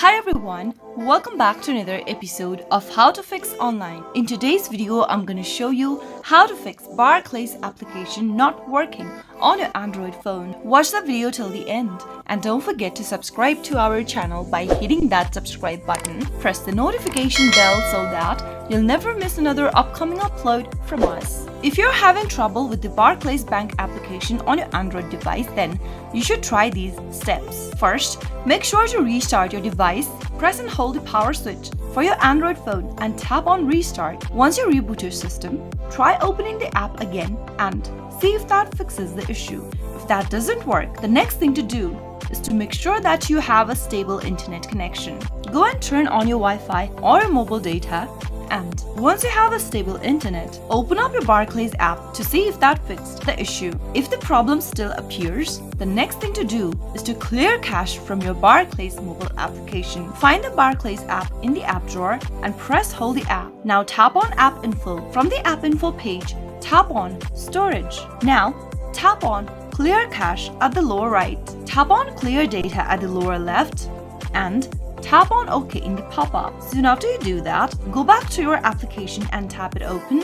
Hi everyone, welcome back to another episode of How to Fix Online. In today's video, I'm going to show you how to fix Barclays application not working on your Android phone. Watch the video till the end and don't forget to subscribe to our channel by hitting that subscribe button. Press the notification bell so that you'll never miss another upcoming upload from us. If you're having trouble with the Barclays Bank application on your Android device, then you should try these steps. First, make sure to restart your device. Press and hold the power switch for your Android phone and tap on restart. Once you reboot your system, try opening the app again and see if that fixes the issue. If that doesn't work, the next thing to do is to make sure that you have a stable internet connection. Go and turn on your Wi-Fi or your mobile data, and once you have a stable internet, open up your Barclays app to see if that fixed the issue. If the problem still appears, the next thing to do is to clear cache from your Barclays mobile application. Find the Barclays app in the app drawer and press hold the app. Now tap on App Info. From the App Info page, tap on Storage. Now tap on Clear Cache at the lower right. Tap on Clear Data at the lower left and tap on OK in the pop-up. Soon after you do that, go back to your application and tap it open.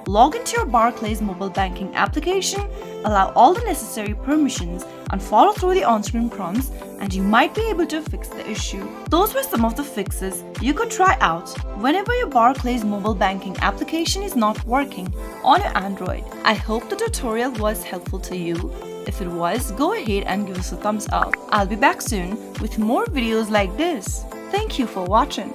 Log into your Barclays mobile banking application, allow all the necessary permissions and follow through the on-screen prompts and you might be able to fix the issue. Those were some of the fixes you could try out whenever your Barclays mobile banking application is not working on your Android. I hope the tutorial was helpful to you. If it was, go ahead and give us a thumbs up. I'll be back soon with more videos like this. Thank you for watching.